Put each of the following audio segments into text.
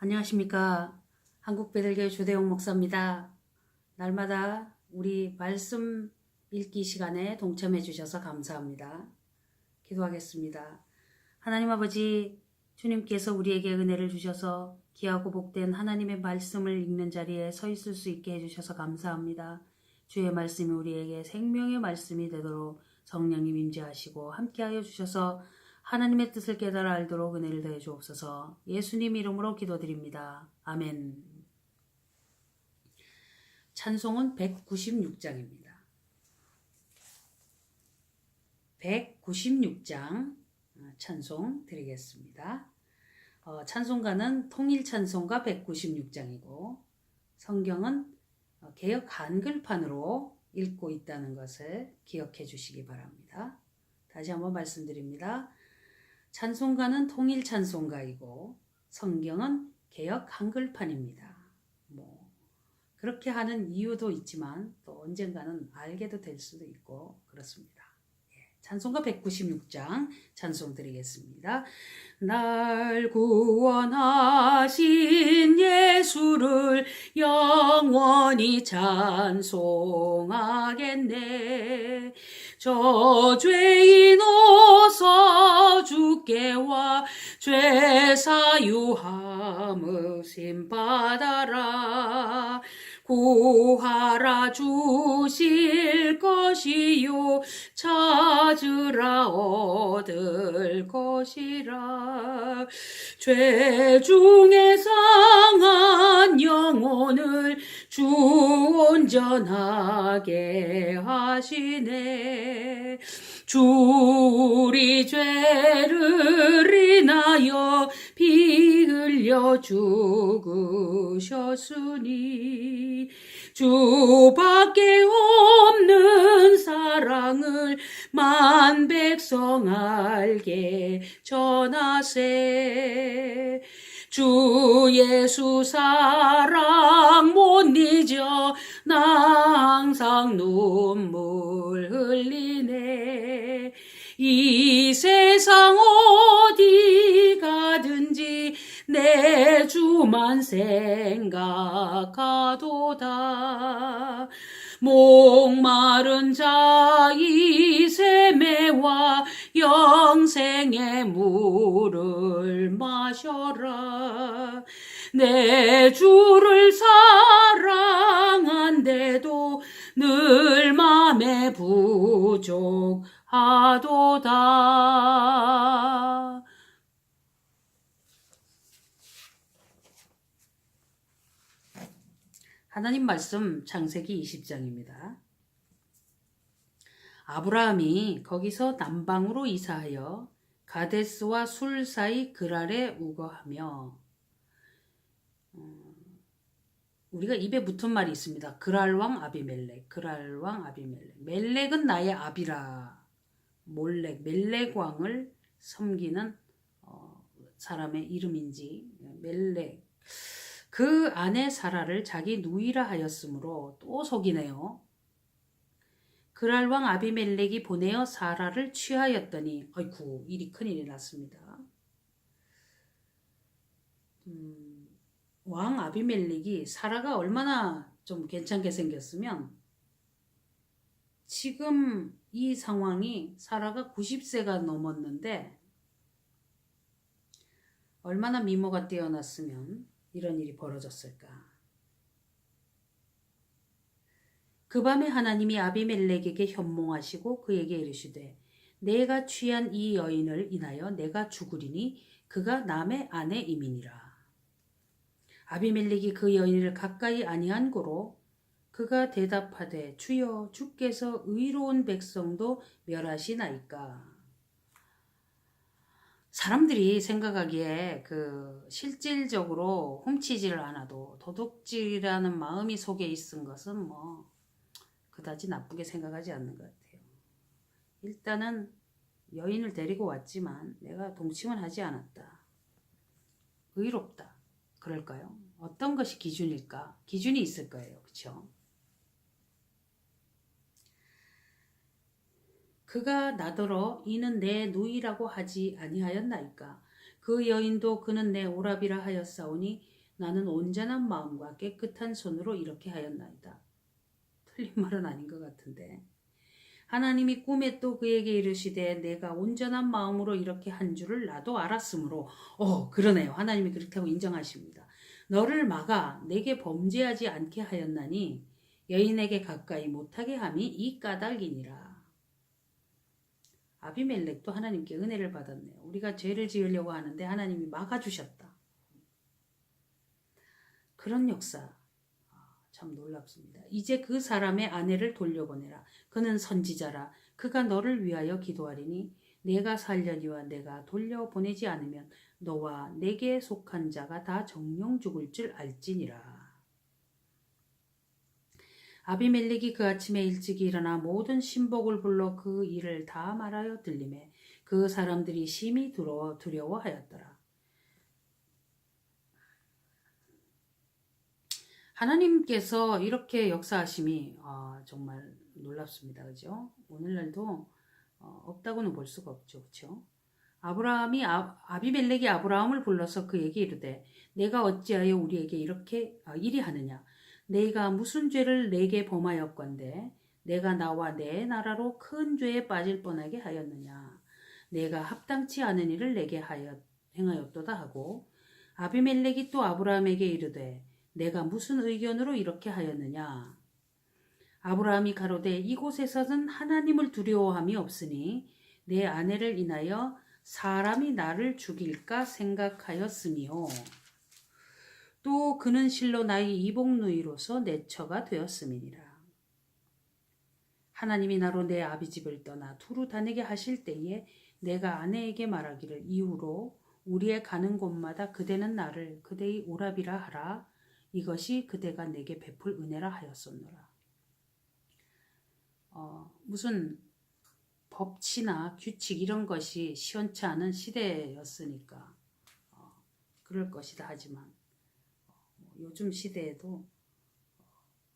안녕하십니까. 한국베들교회 조대용 목사입니다. 날마다 우리 말씀 읽기 시간에 동참해 주셔서 감사합니다. 기도하겠습니다. 하나님 아버지, 주님께서 우리에게 은혜를 주셔서 귀하고 복된 하나님의 말씀을 읽는 자리에 서 있을 수 있게 해주셔서 감사합니다. 주의 말씀이 우리에게 생명의 말씀이 되도록 성령님 임재하시고 함께하여 주셔서 하나님의 뜻을 깨달아 알도록 은혜를 더해 주옵소서. 예수님 이름으로 기도드립니다. 아멘. 찬송은 196장입니다. 196장 찬송 드리겠습니다. 찬송가는 통일찬송가 196장이고 성경은 개역 한글판으로 읽고 있다는 것을 기억해 주시기 바랍니다. 다시 한번 말씀드립니다. 찬송가는 통일찬송가이고 성경은 개역 한글판입니다. 그렇게 하는 이유도 있지만 또 언젠가는 알게도 될 수도 있고 그렇습니다. 찬송가 196장 찬송 드리겠습니다. 날 구원하신 예수를 영원히 찬송하겠네. 저 죄인 어서 주께 와 죄사유함을 심 받아라. 구하라 주실 것이요 찾으라 얻을 것이라. 죄 중에 상한 영혼을 주 온전하게 하시네. 주 우리 죄를 인하여 피 흘려 죽으셨으니 주밖에 없는 사랑을 만 백성 알게 전하세. 주 예수 사랑 못 잊어 나 항상 눈물 흘리네. 이 세상 어디 가든지 내 주만 생각하도다. 목마른 자 이 샘에와 영생의 물을 마셔라. 내 주를 사랑한데도 늘 맘에 부족하도다. 하나님 말씀 창세기 20장입니다. 아브라함이 거기서 남방으로 이사하여 가데스와 술 사이 그랄에 우거하며, 우리가 입에 붙은 말이 있습니다. 그랄왕 아비멜렉, 그랄왕 아비멜렉. 멜렉은 나의 아비라. 몰렉, 멜렉왕을 섬기는 사람의 이름인지 멜렉. 그 아내 사라를 자기 누이라 하였으므로 또 속이네요. 그랄왕 아비멜렉이 보내어 사라를 취하였더니 아이쿠 일이 큰일이 났습니다. 왕 아비멜렉이 사라가 얼마나 좀 괜찮게 생겼으면 지금 이 상황이 사라가 90세가 넘었는데 얼마나 미모가 뛰어났으면 이런 일이 벌어졌을까. 그 밤에 하나님이 아비멜렉에게 현몽하시고 그에게 이르시되 내가 취한 이 여인을 인하여 내가 죽으리니 그가 남의 아내임이니라. 아비멜렉이 그 여인을 가까이 아니한 고로 그가 대답하되 주여 주께서 의로운 백성도 멸하시나이까. 사람들이 생각하기에 실질적으로 훔치지를 않아도 도둑질이라는 마음이 속에 있은 것은 그다지 나쁘게 생각하지 않는 것 같아요. 일단은 여인을 데리고 왔지만 내가 동침은 하지 않았다. 의롭다. 그럴까요? 어떤 것이 기준일까? 기준이 있을 거예요. 그렇죠? 그가 나더러 이는 내 누이라고 하지 아니하였나이까. 그 여인도 그는 내 오라비라 하였사오니 나는 온전한 마음과 깨끗한 손으로 이렇게 하였나이다. 틀린 말은 아닌 것 같은데. 하나님이 꿈에 또 그에게 이르시되 내가 온전한 마음으로 이렇게 한 줄을 나도 알았으므로 그러네요. 하나님이 그렇게 하고 인정하십니다. 너를 막아 내게 범죄하지 않게 하였나니 여인에게 가까이 못하게 함이 이 까닭이니라. 아비멜렉도 하나님께 은혜를 받았네요. 우리가 죄를 지으려고 하는데 하나님이 막아주셨다. 그런 역사 참 놀랍습니다. 이제 그 사람의 아내를 돌려보내라. 그는 선지자라. 그가 너를 위하여 기도하리니 내가 살려니와 내가 돌려보내지 않으면 너와 내게 속한 자가 다 정령 죽을 줄 알지니라. 아비멜렉이 그 아침에 일찍 일어나 모든 신복을 불러 그 일을 다 말하여 들리매 그 사람들이 심히 두려워하였더라. 하나님께서 이렇게 역사하심이 정말 놀랍습니다. 그죠? 오늘날도 없다고는 볼 수가 없죠. 그렇죠? 아비멜렉이 아브라함을 불러서 그에게 이르되 내가 어찌하여 우리에게 이렇게 이리 하느냐 내가 무슨 죄를 내게 범하였건대 내가 나와 내 나라로 큰 죄에 빠질 뻔하게 하였느냐 내가 합당치 않은 일을 내게 행하였도다 하고 아비멜렉이 또 아브라함에게 이르되 내가 무슨 의견으로 이렇게 하였느냐 아브라함이 가로되 이곳에서는 하나님을 두려워함이 없으니 내 아내를 인하여 사람이 나를 죽일까 생각하였으며 또 그는 실로 나의 이복누이로서 내 처가 되었음이니라. 하나님이 나로 내 아비집을 떠나 두루 다니게 하실 때에 내가 아내에게 말하기를 이후로 우리의 가는 곳마다 그대는 나를 그대의 오라비라 하라. 이것이 그대가 내게 베풀 은혜라 하였었노라. 무슨 법치나 규칙 이런 것이 시원치 않은 시대였으니까 그럴 것이다 하지만 요즘 시대에도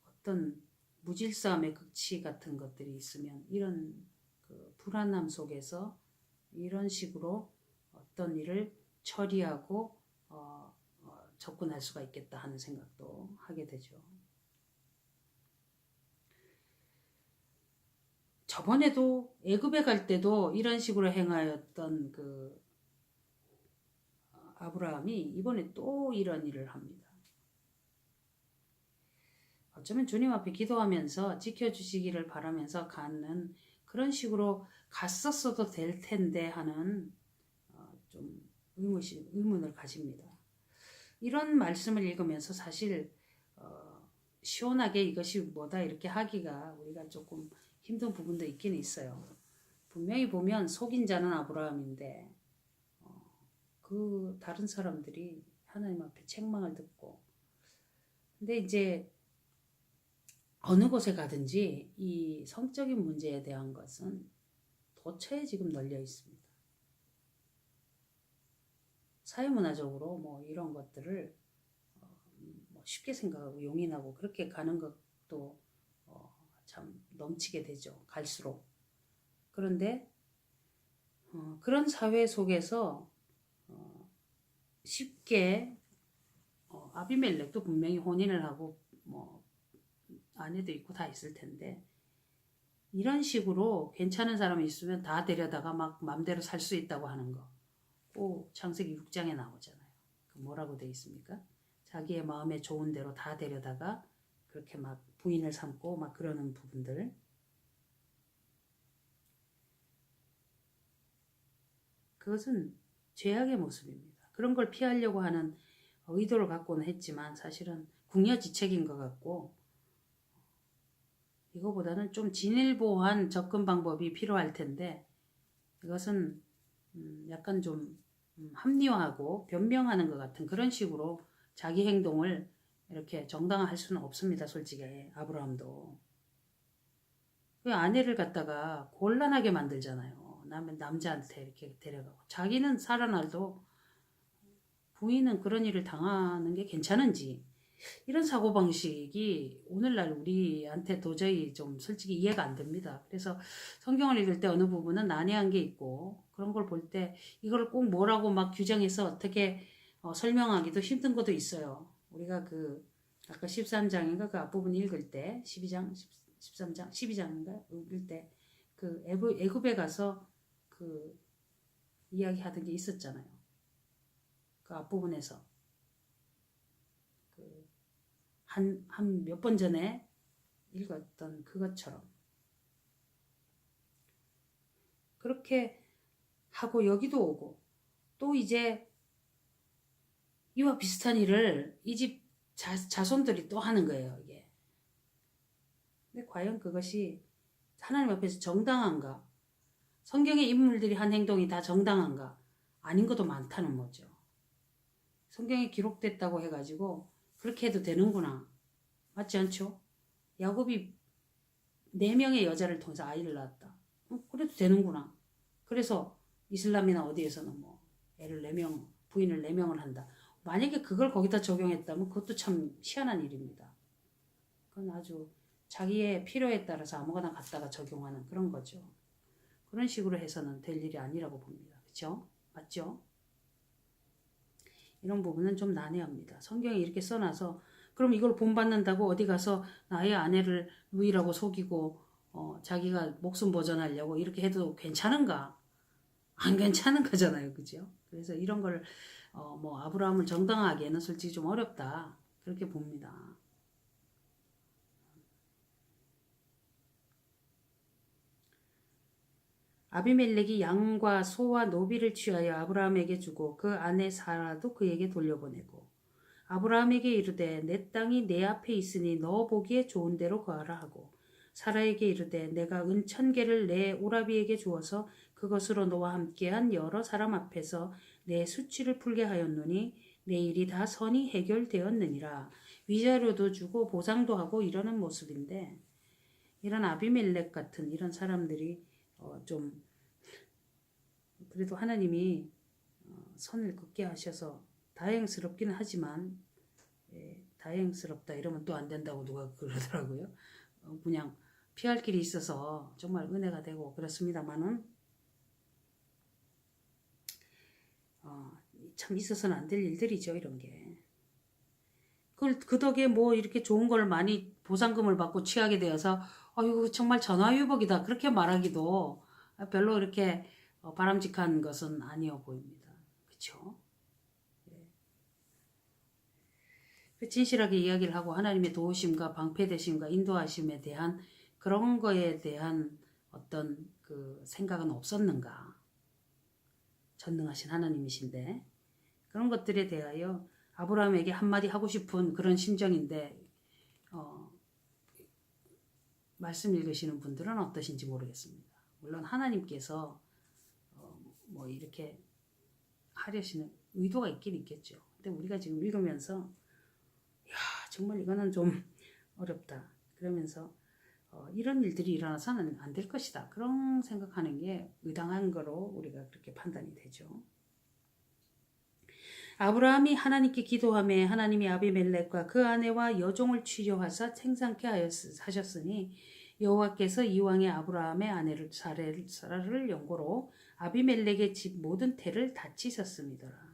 어떤 무질서함의 극치 같은 것들이 있으면 이런 그 불안함 속에서 이런 식으로 어떤 일을 처리하고 접근할 수가 있겠다 하는 생각도 하게 되죠. 저번에도 애굽에 갈 때도 이런 식으로 행하였던 그 아브라함이 이번에 또 이런 일을 합니다. 어쩌면 주님 앞에 기도하면서 지켜주시기를 바라면서 가는 그런 식으로 갔었어도 될 텐데 하는 좀 의문을 가집니다. 이런 말씀을 읽으면서 사실 시원하게 이것이 뭐다 이렇게 하기가 우리가 조금 힘든 부분도 있긴 있어요. 분명히 보면 속인 자는 아브라함인데 그 다른 사람들이 하나님 앞에 책망을 듣고 근데 이제 어느 곳에 가든지 이 성적인 문제에 대한 것은 도처에 지금 널려 있습니다. 사회문화적으로 뭐 이런 것들을 쉽게 생각하고 용인하고 그렇게 가는 것도 참 넘치게 되죠. 갈수록. 그런데 그런 사회 속에서 쉽게 아비멜렉도 분명히 혼인을 하고 뭐 아내도 있고 다 있을 텐데 이런 식으로 괜찮은 사람이 있으면 다 데려다가 막 맘대로 살 수 있다고 하는 거. 꼭 창세기 6장에 나오잖아요. 뭐라고 돼 있습니까? 자기의 마음에 좋은 대로 다 데려다가 그렇게 막 부인을 삼고 막 그러는 부분들. 그것은 죄악의 모습입니다. 그런 걸 피하려고 하는 의도를 갖고는 했지만 사실은 궁여지책인 것 같고 이거보다는 좀 진일보한 접근 방법이 필요할 텐데 이것은 약간 좀 합리화하고 변명하는 것 같은 그런 식으로 자기 행동을 이렇게 정당화할 수는 없습니다. 솔직히 아브라함도 그 아내를 갖다가 곤란하게 만들잖아요. 남자한테 이렇게 데려가고 자기는 살아나도 부인은 그런 일을 당하는 게 괜찮은지 이런 사고방식이 오늘날 우리한테 도저히 좀 솔직히 이해가 안 됩니다. 그래서 성경을 읽을 때 어느 부분은 난해한 게 있고 그런 걸 볼 때 이걸 꼭 뭐라고 막 규정해서 어떻게 설명하기도 힘든 것도 있어요. 우리가 그 아까 13장인가 그 앞부분 읽을 때 12장, 13장, 12장인가 읽을 때 그 애굽에 가서 그 이야기하던 게 있었잖아요. 그 앞부분에서 그 한 몇 번 전에 읽었던 그것처럼 그렇게 하고 여기도 오고 또 이제 이와 비슷한 일을 이 집 자손들이 또 하는 거예요, 이게. 근데 과연 그것이 하나님 앞에서 정당한가? 성경의 인물들이 한 행동이 다 정당한가? 아닌 것도 많다는 거죠. 성경에 기록됐다고 해가지고 그렇게 해도 되는구나. 맞지 않죠? 야곱이 4명의 여자를 통해서 아이를 낳았다. 그래도 되는구나. 그래서 이슬람이나 어디에서는 뭐 애를 4명, 부인을 4명을 한다. 만약에 그걸 거기다 적용했다면 그것도 참 희한한 일입니다. 그건 아주 자기의 필요에 따라서 아무거나 갖다가 적용하는 그런 거죠. 그런 식으로 해서는 될 일이 아니라고 봅니다. 그렇죠? 맞죠? 이런 부분은 좀 난해합니다. 성경에 이렇게 써놔서 그럼 이걸 본받는다고 어디 가서 나의 아내를 누이라고 속이고 자기가 목숨 보전하려고 이렇게 해도 괜찮은가? 안 괜찮은 거잖아요. 그죠? 그래서 이런 걸 뭐 아브라함을 정당하기에는 솔직히 좀 어렵다. 그렇게 봅니다. 아비멜렉이 양과 소와 노비를 취하여 아브라함에게 주고 그 아내 사라도 그에게 돌려보내고 아브라함에게 이르되 내 땅이 내 앞에 있으니 너 보기에 좋은 대로 거하라 하고 사라에게 이르되 내가 은 1000개를 내 오라비에게 주어서 그것으로 너와 함께한 여러 사람 앞에서 내 수치를 풀게 하였노니 내 일이 다 선이 해결되었느니라. 위자료도 주고 보상도 하고 이러는 모습인데 이런 아비멜렉 같은 이런 사람들이 좀 그래도 하나님이 선을 긋게 하셔서 다행스럽기는 하지만 다행스럽다 이러면 또 안 된다고 누가 그러더라고요. 그냥 피할 길이 있어서 정말 은혜가 되고 그렇습니다만은 참 있어서는 안 될 일들이죠. 이런 게. 그 덕에 뭐 이렇게 좋은 걸 많이 보상금을 받고 취하게 되어서 아유 정말 전화위복이다 그렇게 말하기도 별로 이렇게 바람직한 것은 아니어 보입니다. 그렇죠? 진실하게 이야기를 하고 하나님의 도우심과 방패되심과 인도하심에 대한 그런 거에 대한 어떤 그 생각은 없었는가? 전능하신 하나님이신데 그런 것들에 대하여 아브라함에게 한마디 하고 싶은 그런 심정인데 말씀 읽으시는 분들은 어떠신지 모르겠습니다. 물론 하나님께서 뭐 이렇게 하려시는 의도가 있긴 있겠죠. 근데 우리가 지금 읽으면서 야 정말 이거는 좀 어렵다. 그러면서 이런 일들이 일어나서는 안 될 것이다. 그런 생각하는 게 의당한 거로 우리가 그렇게 판단이 되죠. 아브라함이 하나님께 기도하며 하나님이 아비멜렉과 그 아내와 여종을 치료하사 생산케 하셨으니 여호와께서 이왕에 아브라함의 아내를 사라를 연고로 아비멜렉의 집 모든 태를 다치셨습니다.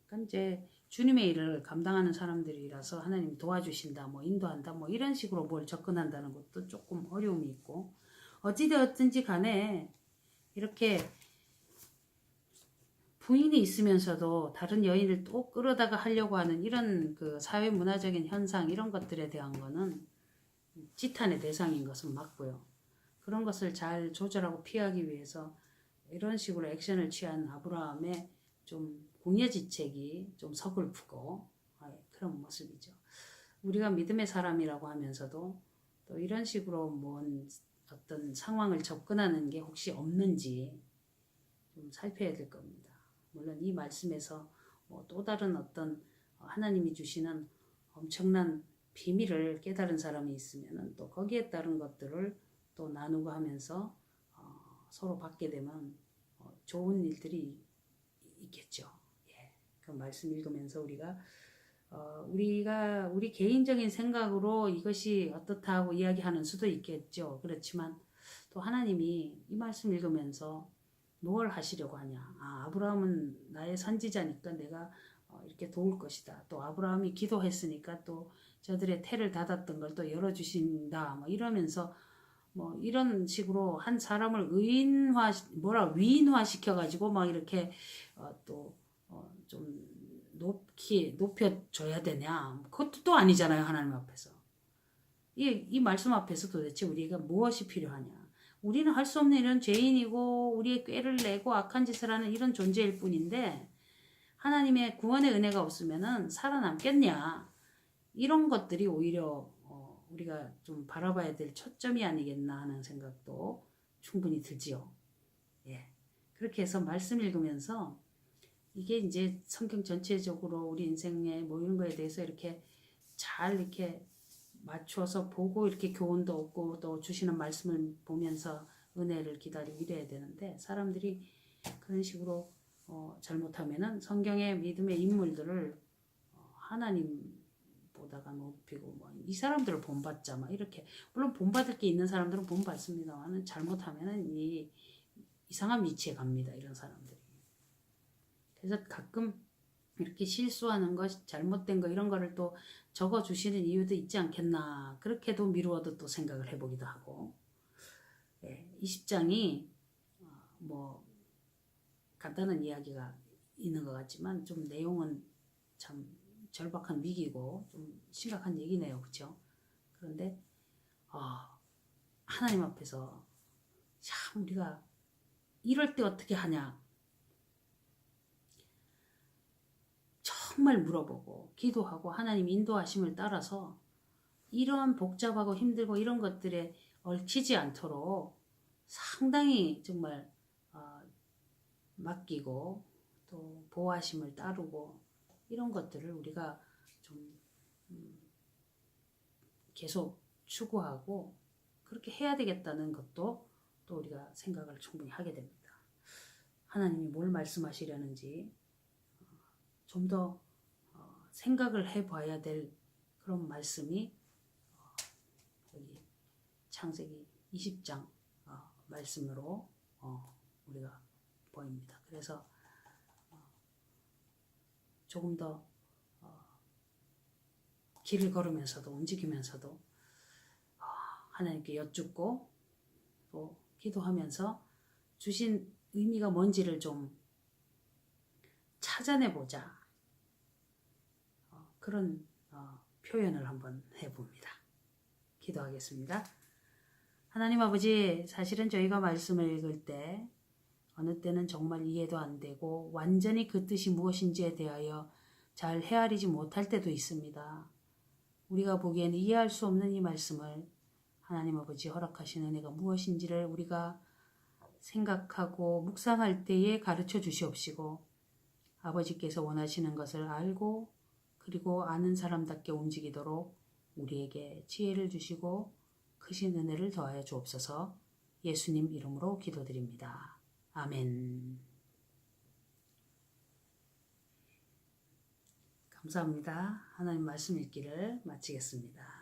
그러니까 이제 주님의 일을 감당하는 사람들이라서 하나님이 도와주신다, 뭐 인도한다, 뭐 이런 식으로 뭘 접근한다는 것도 조금 어려움이 있고 어찌되었든지 간에 이렇게 부인이 있으면서도 다른 여인을 또 끌어다가 하려고 하는 이런 그 사회 문화적인 현상 이런 것들에 대한 거는 지탄의 대상인 것은 맞고요. 그런 것을 잘 조절하고 피하기 위해서 이런 식으로 액션을 취한 아브라함의 좀 궁여지책이 좀 서글프고 그런 모습이죠. 우리가 믿음의 사람이라고 하면서도 또 이런 식으로 뭔 어떤 상황을 접근하는 게 혹시 없는지 좀 살펴야 될 겁니다. 물론 이 말씀에서 또 다른 어떤 하나님이 주시는 엄청난 비밀을 깨달은 사람이 있으면 또 거기에 따른 것들을 또 나누고 하면서 서로 받게 되면 좋은 일들이 있겠죠. 예. 그 말씀 읽으면서 우리가 우리 개인적인 생각으로 이것이 어떻다고 이야기하는 수도 있겠죠. 그렇지만 또 하나님이 이 말씀 읽으면서 뭘 하시려고 하냐. 아브라함은 나의 선지자니까 내가 이렇게 도울 것이다. 또 아브라함이 기도했으니까 또 저들의 태를 닫았던 걸 또 열어주신다. 뭐 이러면서 뭐 이런 식으로 한 사람을 위인화 시켜가지고 막 이렇게 좀 높여줘야 되냐. 그것도 또 아니잖아요. 하나님 앞에서. 이 말씀 앞에서 도대체 우리가 무엇이 필요하냐. 우리는 할 수 없는 이런 죄인이고 우리의 꾀를 내고 악한 짓을 하는 이런 존재일 뿐인데 하나님의 구원의 은혜가 없으면은 살아남겠냐. 이런 것들이 오히려 우리가 좀 바라봐야 될 초점이 아니겠나 하는 생각도 충분히 들지요. 예. 그렇게 해서 말씀 읽으면서 이게 이제 성경 전체적으로 우리 인생에 뭐 이런 거에 대해서 이렇게 잘 이렇게 맞춰서 보고 이렇게 교훈도 얻고 또 주시는 말씀을 보면서 은혜를 기다리고 이래야 되는데 사람들이 그런 식으로 잘못하면은 성경의 믿음의 인물들을 하나님보다가 높이고 뭐 이 사람들을 본받자 막 이렇게 물론 본받을 게 있는 사람들은 본받습니다만은 잘못하면은 이 이상한 위치에 갑니다. 이런 사람들이. 그래서 가끔 이렇게 실수하는 것, 잘못된 거 이런 거를 또 적어주시는 이유도 있지 않겠나. 그렇게도 미루어도 또 생각을 해보기도 하고. 예, 20장이 뭐 간단한 이야기가 있는 것 같지만 좀 내용은 참 절박한 위기고 좀 심각한 얘기네요. 그렇죠? 그런데 하나님 앞에서 참 우리가 이럴 때 어떻게 하냐. 정말 물어보고 기도하고 하나님 인도하심을 따라서 이러한 복잡하고 힘들고 이런 것들에 얽히지 않도록 상당히 정말 맡기고 또 보호하심을 따르고 이런 것들을 우리가 좀 계속 추구하고 그렇게 해야 되겠다는 것도 또 우리가 생각을 충분히 하게 됩니다. 하나님이 뭘 말씀하시려는지 좀 더 생각을 해봐야 될 그런 말씀이 여기 창세기 20장 말씀으로 우리가 보입니다. 그래서 조금 더 길을 걸으면서도 움직이면서도 하나님께 여쭙고 또 기도하면서 주신 의미가 뭔지를 좀 찾아내보자. 그런 표현을 한번 해봅니다. 기도하겠습니다. 하나님 아버지, 사실은 저희가 말씀을 읽을 때 어느 때는 정말 이해도 안 되고 완전히 그 뜻이 무엇인지에 대하여 잘 헤아리지 못할 때도 있습니다. 우리가 보기에는 이해할 수 없는 이 말씀을 하나님 아버지 허락하신 은혜가 무엇인지를 우리가 생각하고 묵상할 때에 가르쳐 주시옵시고 아버지께서 원하시는 것을 알고 그리고 아는 사람답게 움직이도록 우리에게 지혜를 주시고 크신 은혜를 더하여 주옵소서. 예수님 이름으로 기도드립니다. 아멘. 감사합니다. 하나님 말씀 읽기를 마치겠습니다.